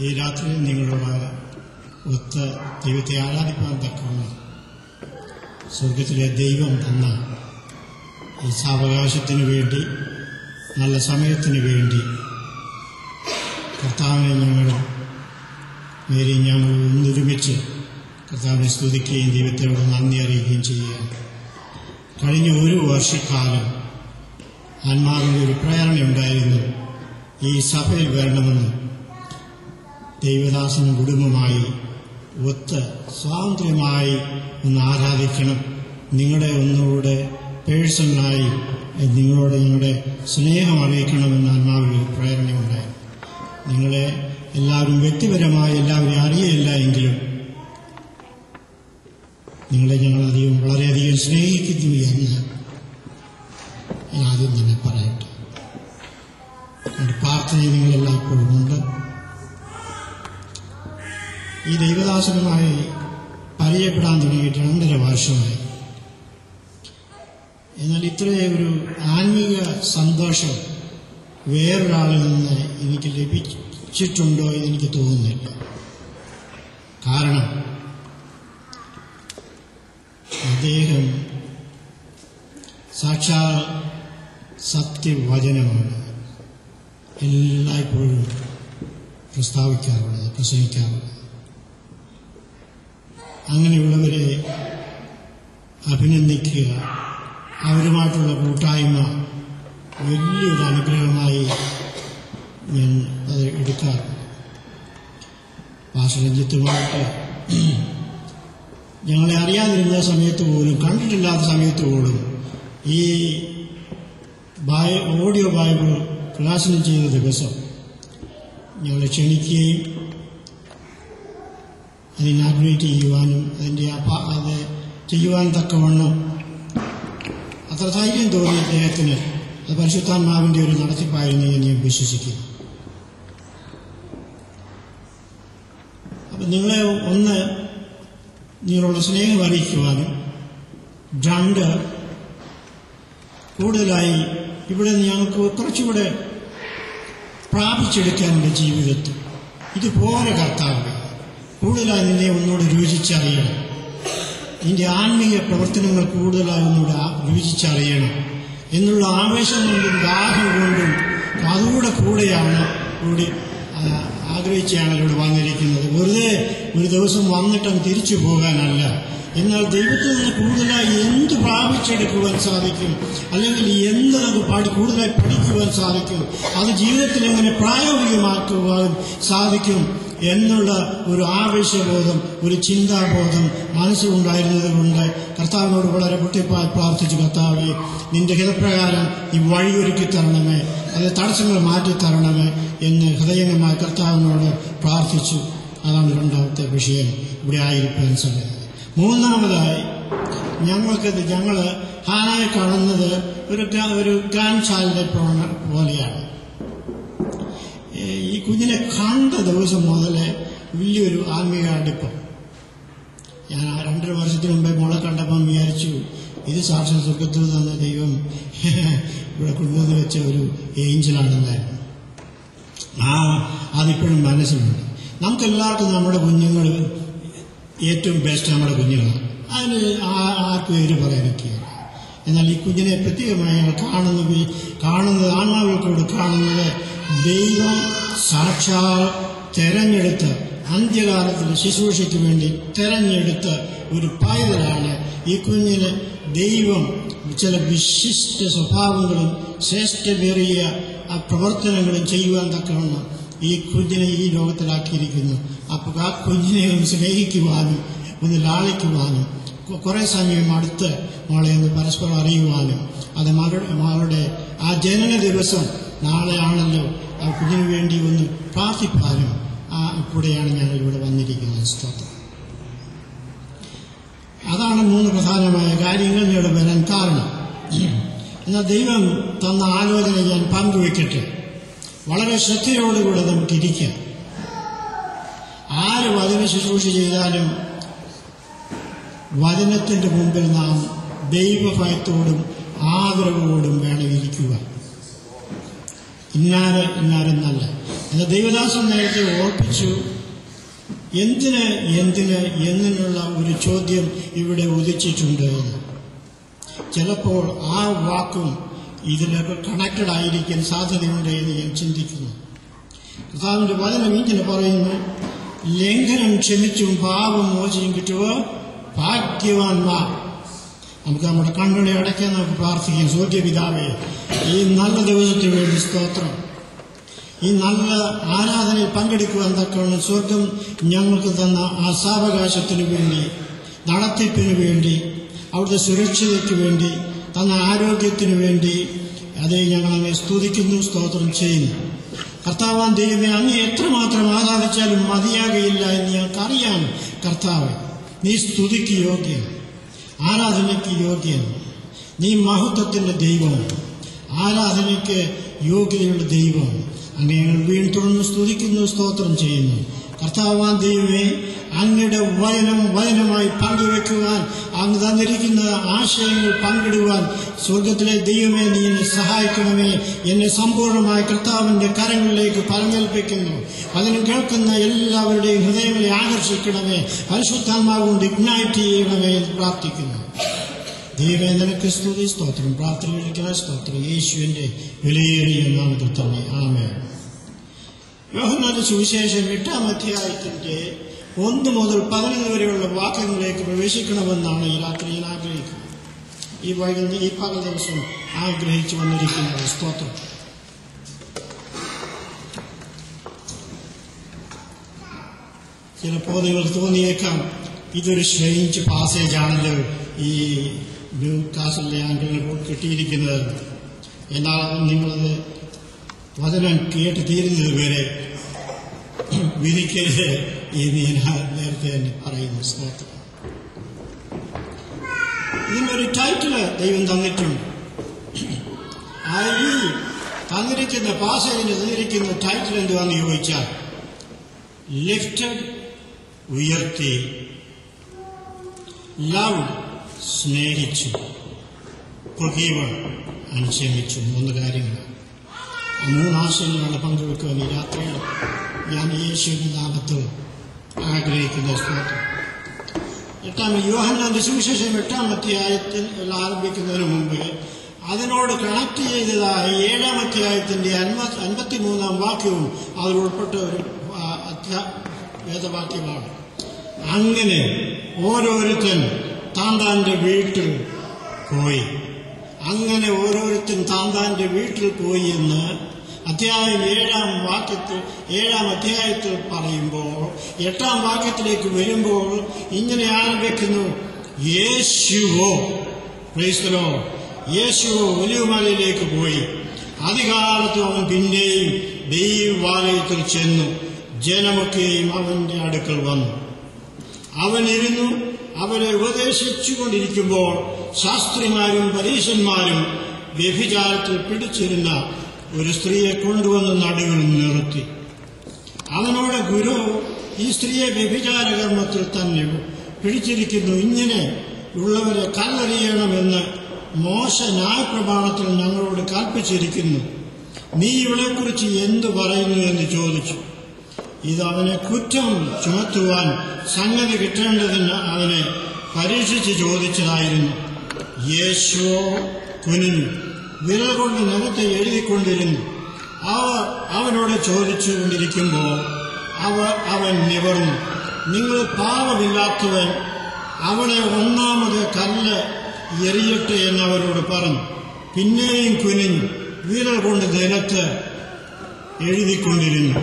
ഈ രാത്രി നിങ്ങളോട് ഒത്ത് ദൈവത്തെ ആരാധിക്കാൻ തക്കവണ്ണം സ്വർഗത്തിലെ ദൈവം തന്ന ഈ സാവകാശത്തിന് വേണ്ടി, നല്ല സമയത്തിന് വേണ്ടി കർത്താവിനെ ഞങ്ങൾ ഒന്നൊരുമിച്ച് കർത്താവിനെ സ്തുതിക്കുകയും ദൈവത്തോട് നന്ദി അറിയിക്കുകയും ചെയ്യുക. കഴിഞ്ഞ ഒരു വർഷക്കാലം ആത്മാവിൻ്റെ ഒരു പ്രേരണയുണ്ടായിരുന്നു, ഈ സഭയിൽ വരണമെന്ന്. ദൈവദാസനും കുടുംബമായി ഒത്ത് സ്വാതന്ത്ര്യമായി ഒന്ന് ആരാധിക്കണം, നിങ്ങളെ ഒന്നുകൂടെ പേഴ്സണലായി നിങ്ങളോട് നിങ്ങളുടെ സ്നേഹം അറിയിക്കണമെന്ന് ആത്മാവിൽ പ്രേരണയുണ്ടായി. നിങ്ങളെ എല്ലാവരും വ്യക്തിപരമായി എല്ലാവരും അറിയില്ല എങ്കിലും നിങ്ങളെ ഞങ്ങളധികം വളരെയധികം സ്നേഹിക്കുന്നു എന്ന് ഞാൻ ആദ്യം തന്നെ പറയട്ടെ. എൻ്റെ പ്രാർത്ഥന നിങ്ങളെല്ലായ്പ്പോഴും ഉണ്ട്. ഈ ദൈവദാസനുമായി പരിചയപ്പെടാൻ തുടങ്ങിയിട്ട് 2.5 വർഷമായി. എന്നാൽ ഇത്രയും ഒരു ആത്മീയ സന്തോഷം വേറൊരാളിൽ നിന്ന് എനിക്ക് ലഭിച്ചിട്ടുണ്ടോ എന്നെനിക്ക് തോന്നുന്നില്ല. കാരണം അദ്ദേഹം സാക്ഷാൽ സത്യവചനമാണ് എല്ലായ്പ്പോഴും പ്രസംഗിക്കാറുള്ളത്. അങ്ങനെയുള്ളവരെ അഭിനന്ദിക്കുക, അവരുമായിട്ടുള്ള കൂട്ടായ്മ വലിയൊരു അനുഗ്രഹമായി ഞാൻ അത് എടുക്കാറുണ്ട്. പാസ്റ്റർ ഞങ്ങളെ അറിയാതിരുന്ന സമയത്ത് പോലും, കണ്ടിട്ടില്ലാത്ത സമയത്ത് പോലും ഈ ഓഡിയോ ബൈബിൾ പ്രകാശനം ചെയ്ത ദിവസം ഞങ്ങളെ ക്ഷണിക്കുകയും അത് ഇനാഗുറേറ്റ് ചെയ്യുവാനും അത് ചെയ്യുവാൻ തക്കവണ്ണം അത്ര ധൈര്യം തോന്നി അദ്ദേഹത്തിന്. അത് പരിശുദ്ധാത്മാവിൻ്റെ ഒരു നടത്തിപ്പായിരുന്നു എന്ന് ഞാൻ വിശ്വസിക്കുന്നു. അപ്പം നിങ്ങളെ ഒന്ന് നിങ്ങളുടെ സ്നേഹം അറിയിക്കുവാനും, 2 കൂടുതലായി ഇവിടെ ഞങ്ങൾക്ക് കുറച്ചുകൂടെ പ്രാപിച്ചെടുക്കാനുള്ള ജീവിതത്തിൽ ഇതുപോലെ കർത്താവ് കൂടുതലായി നിന്നെ ഒന്നുകൂടെ രുചിച്ചറിയണം. നിന്റെ ആത്മീയ പ്രവർത്തനങ്ങൾ കൂടുതലായി ഒന്നുകൂടെ രുചിച്ചറിയണം എന്നുള്ള ആവേശം കൊണ്ടും ദാഹം കൊണ്ടും അതുകൂടെയാണ് കൂടി ആഗ്രഹിച്ചാണ് ഇവിടെ വന്നിരിക്കുന്നത്. വെറുതെ ഒരു ദിവസം വന്നിട്ടങ്ങ് തിരിച്ചു പോകാനല്ല. എന്നാൽ ദൈവത്തിൽ നിന്ന് കൂടുതലായി എന്ത് പ്രാപിച്ചെടുക്കുവാൻ സാധിക്കും, അല്ലെങ്കിൽ എന്ത് നമുക്ക് കൂടുതലായി പഠിക്കുവാൻ സാധിക്കും, അത് ജീവിതത്തിൽ എങ്ങനെ പ്രായോഗികമാക്കുവാൻ സാധിക്കും എന്നുള്ള ഒരു ആവേശബോധം, ഒരു ചിന്താബോധം മനസ്സിലുണ്ടായിരുന്നത് കൊണ്ട് കർത്താവിനോട് വളരെ കുട്ടിപ്പായി പ്രാർത്ഥിച്ചു, കർത്താവേ നിന്റെ ഹിതപ്രകാരം ഈ വഴിയൊരുക്കി തരണമേ, അത് തടസ്സങ്ങൾ മാറ്റിത്തരണമേ എന്ന് ഹൃദയംഗമായി കർത്താവിനോട് പ്രാർത്ഥിച്ചു. അതാണ് 2ാമത്തെ വിഷയം ഇവിടെ ആയിരിക്കാൻ സാധിക്കും. 3ാമതായി ഞങ്ങൾ ഹാനയെ കാണുന്നത് ഒരു ഗ്രാൻഡ് ചൈൽഡിനെ പോലെയാണ്. ഈ കുഞ്ഞിനെ കണ്ട ദിവസം മുതലേ വലിയൊരു ആത്മീയ അടുപ്പം. ഞാൻ 2.5 വർഷത്തിന് മുമ്പേ മോളെ കണ്ടപ്പം വിചാരിച്ചു, ഇത് സാക്ഷാൽ സ്വർഗത്തിൽ തന്ന ദൈവം ഇവിടെ കൊണ്ടുവന്ന് വെച്ച ഒരു ഏഞ്ചലാണെന്നായിരുന്നു. അതിപ്പോഴും മനസ്സിലുണ്ട്. നമുക്കെല്ലാവർക്കും നമ്മുടെ കുഞ്ഞുങ്ങൾ ഏറ്റവും ബെസ്റ്റ് നമ്മുടെ കുഞ്ഞുങ്ങളാണ്. അതിന് ആർക്കും പേര് പറയാനൊക്കെയാണ്. എന്നാൽ ഈ കുഞ്ഞിനെ പ്രത്യേകമായി ഞങ്ങൾ കാണുന്നത് ആത്മാവിൽക്കൂടെ കാണുന്നത് ദൈവം സാക്ഷാൽ തെരഞ്ഞെടുത്ത് അന്ത്യകാലത്തിൽ ശുശ്രൂഷയ്ക്ക് വേണ്ടി തെരഞ്ഞെടുത്ത ഒരു പൈതലാണ്. ഈ കുഞ്ഞിന് ദൈവം ചില വിശിഷ്ട സ്വഭാവങ്ങളും ശ്രേഷ്ഠമേറിയ പ്രവർത്തനങ്ങളും ചെയ്യുവാൻ തക്കവണ്ണം ഈ കുഞ്ഞിനെ ഈ ലോകത്തിലാക്കിയിരിക്കുന്നു. അപ്പോൾ ആ കുഞ്ഞിനെ ഒന്ന് സ്നേഹിക്കുവാനും ഒന്ന് ലാളിക്കുവാനും കുറേ സമയം അടുത്ത് മോളെ ഒന്ന് പരസ്പരം അറിയുവാനും അത് മകളുടെ ആ ജനന ദിവസം നാളെ ആണല്ലോ ആ കുഞ്ഞിന് വേണ്ടി ഒന്ന് പ്രാർത്ഥിപ്പാനും കൂടെയാണ് ഞങ്ങൾ ഇവിടെ വന്നിരിക്കുന്നത്. സ്തോത്രം. അതാണ് 3 പ്രധാനമായ കാര്യങ്ങൾ ഇവിടെ വരാൻ കാരണം. എന്നാൽ ദൈവം തന്ന ആലോചന ഞാൻ പങ്കുവയ്ക്കട്ടെ. വളരെ ശ്രദ്ധയോടുകൂടെ നമുക്കിരിക്കാം. ആര് വചന ശുശ്രൂഷ ചെയ്താലും വചനത്തിൻ്റെ മുമ്പിൽ നാം ദൈവഭയത്തോടും ആദരവോടും വേണം ഇരിക്കുക. ഇന്നാരെന്നല്ല. എന്ന് ദൈവദാസൻ നേരത്തെ ഓർപ്പിച്ചു. എന്തിന് എന്നുള്ള ഒരു ചോദ്യം ഇവിടെ ഉദിച്ചിട്ടുണ്ട്. ചിലപ്പോൾ ആ വാക്കും ഇതിനൊക്കെ കണക്റ്റഡ് ആയിരിക്കാൻ സാധ്യതയുണ്ട് എന്ന് ഞാൻ ചിന്തിക്കുന്നു. കർത്താവിന്റെ വചനം ഇങ്ങനെ പറയുന്നു, ലംഘനം ക്ഷമിച്ചും പാപം മോചനം കിട്ടുക ഭാഗ്യവാന്മാർ. നമുക്ക് നമ്മുടെ കണ്ണുകളെ അടയ്ക്കാൻ നമുക്ക് പ്രാർത്ഥിക്കാം. സ്വർഗ്ഗപിതാവേ, ഈ നല്ല ദിവസത്തിന് വേണ്ടി സ്തോത്രം. ഈ നല്ല ആരാധനയിൽ പങ്കെടുക്കുവാൻ തക്കവണ്ണം സ്വർഗം ഞങ്ങൾക്ക് തന്ന ആ സാവകാശത്തിനു വേണ്ടി, നടത്തിപ്പിന് വേണ്ടി, അവിടുത്തെ സുരക്ഷയ്ക്ക് വേണ്ടി, തന്ന ആരോഗ്യത്തിനു വേണ്ടി അതേ ഞങ്ങളങ്ങെ സ്തുതിക്കുന്നു, സ്തോത്രം ചെയ്യുന്നു. കർത്താവാൻ ദൈവമേ, അങ്ങ് എത്രമാത്രം ആരാധിച്ചാലും മതിയാകയില്ല എന്ന് ഞങ്ങൾക്കറിയാം. കർത്താവ്, നീ സ്തുതിക്ക് യോഗ്യൻ, ആരാധനയ്ക്ക് യോഗ്യൻ. നീ മഹത്വത്തിന്റെ ദൈവം, ആരാധനയ്ക്ക് യോഗ്യതയുള്ള ദൈവം. അങ്ങ് ഞങ്ങൾ വീണ്ടും തുടർന്ന് സ്തുതിക്കുന്നു, സ്തോത്രം ചെയ്യുന്നു. കർത്താവാൻ ദൈവമേ, അങ്ങയുടെ വചനമായി പങ്കുവെക്കുവാൻ, അങ്ങ് തന്നിരിക്കുന്ന ആശയങ്ങൾ പങ്കിടുവാൻ സ്വർഗത്തിലെ ദൈവമേ, നീ എന്നെ സഹായിക്കണമേ. എന്നെ സമ്പൂർണ്ണമായി കർത്താവിന്റെ കരങ്ങളിലേക്ക് പരമേൽപ്പിക്കുന്നു. വചനം കേൾക്കുന്ന എല്ലാവരുടെയും ഹൃദയങ്ങളെ ആകർഷിക്കണമേ. പരിശുദ്ധാത്മാവ് കൊണ്ട് ഇഗ്നൈറ്റ് ചെയ്യണമേ എന്ന് പ്രാർത്ഥിക്കുന്നു. ദൈവമേ, നിനക്ക് സ്തുതി, സ്തോത്രം. പ്രാർത്ഥനയിലേക്കുള്ള സ്തോത്രം യേശുവിന്റെ വിലയേറിയ നാമത്തിൽ തന്നെ. ആമേൻ. യോഹന്നാന്റെ സുവിശേഷം 8-ാം അധ്യായത്തിന്റെ 1 മുതൽ 11 വരെയുള്ള വാക്യങ്ങളിലേക്ക് പ്രവേശിക്കണമെന്നാണ് ഈ രാത്രി ഞാൻ ആഗ്രഹിക്കുന്നത്. ഈ പകൽ ദിവസം ആഗ്രഹിച്ചു വന്നിരിക്കുന്നത്. സ്തോത്രം. ചിലപ്പോൾ നിങ്ങൾക്ക് തോന്നിയേക്കാം, ഇതൊരു സ്ട്രേഞ്ച് പാസേജ് ആണല്ലോ ഈ ന്യൂ കാസലിലെ ആംഗിളിന് കിട്ടിയിരിക്കുന്നത്. എന്നാൽ നിങ്ങളത് വചനം കേട്ട് തീരുന്നത് വരെ വിധിക്കരുത് എന്ന് ഞാൻ നേരത്തെ തന്നെ പറയുന്നു. സ്തോത്രം. ഇതിനൊരു ടൈറ്റില് ദൈവം തന്നിട്ടുണ്ട്. ഈ തന്നിരിക്കുന്ന പാസേജിന് തന്നിരിക്കുന്ന ടൈറ്റിൽ എന്തുവാന്ന് ചോദിച്ചാൽ, ലിഫ്റ്റഡ് ഉയർത്തി, ലവ് സ്നേഹിച്ചു, forgiven ക്ഷമിച്ചു. 3 കാര്യങ്ങൾ, 3 ആശയങ്ങളാണ് പങ്കുവെക്കുവാൻ ഈ രാത്രിയിൽ ഞാൻ യേശുവിന്റെ നാമത്തിൽ ആഗ്രഹിക്കുന്ന. സ്തോത്രം. യോഹന്നാന്റെ സുവിശേഷം 8-ാം അധ്യായത്തിൽ ആരംഭിക്കുന്നതിന് മുമ്പ് അതിനോട് കണക്ട് ചെയ്തതായി 7-ാം അധ്യായത്തിന്റെ 53-ാം വാക്യവും അതിൽ ഉൾപ്പെട്ട ഒരു വേദവാക്യമാണ്. അങ്ങനെ ഓരോരുത്തൻ താന്താന്റെ വീട്ടിൽ പോയി. അങ്ങനെ ഓരോരുത്തൻ താന്താന്റെ വീട്ടിൽ പോയി എന്ന് അധ്യായം 7-ാം അധ്യായത്തിൽ പറയുമ്പോൾ 8-ാം വാക്യത്തിലേക്ക് വരുമ്പോൾ ഇങ്ങനെ ആരംഭിക്കുന്നു, യേശുവോ, പ്രൈസ് ദി ലോർഡ്, യേശുവോ ഒലിവുമലയിലേക്ക് പോയി. അധികാലത്തും അവൻ പിന്നെയും ദൈവാലയത്തിൽ ചെന്നു. ജനമൊക്കെയും അവന്റെ അടുക്കൽ വന്നു. അവൻ ഇരുന്നു അവരെ ഉപദേശിച്ചുകൊണ്ടിരിക്കുമ്പോൾ ശാസ്ത്രിമാരും പരീശന്മാരും വ്യഭിചാരത്തിൽ പിടിച്ചിരുന്ന ഒരു സ്ത്രീയെ കൊണ്ടുവന്ന് നടുവിൽ നിർത്തി. അവനോട്, ഗുരു, ഈ സ്ത്രീയെ വ്യഭിചാരകർമ്മത്തിൽ തന്നെ പിടിച്ചിരിക്കുന്നു. ഇങ്ങനെ ഉള്ളവരെ കല്ലെറിയണമെന്ന് മോശ ന്യായപ്രമാണത്തിൽ ഞങ്ങളോട് കൽപ്പിച്ചിരിക്കുന്നു. നീ ഇവളെക്കുറിച്ച് എന്തു പറയുന്നു എന്ന് ചോദിച്ചു. ഇത് അവനെ കുറ്റം ചുമത്തുവാൻ സംഗതി കിട്ടേണ്ടതിന് അവനെ പരീക്ഷിച്ച് ചോദിച്ചതായിരുന്നു. യേശുവോ കുനിഞ്ഞു വിരൽ കൊണ്ട് നിലത്തെ എഴുതിക്കൊണ്ടിരുന്നു. അവനോട് ചോദിച്ചുകൊണ്ടിരിക്കുമ്പോൾ അവൻ നിവർന്നു. നിങ്ങൾ പാപമില്ലാത്തവൻ അവളെ 1ാമത് കല്ല് എറിയട്ടെ എന്ന് അവരോട് പറഞ്ഞു. പിന്നെയും കുനിഞ്ഞു വിരൽ കൊണ്ട് നിലത്ത് എഴുതിക്കൊണ്ടിരുന്നു.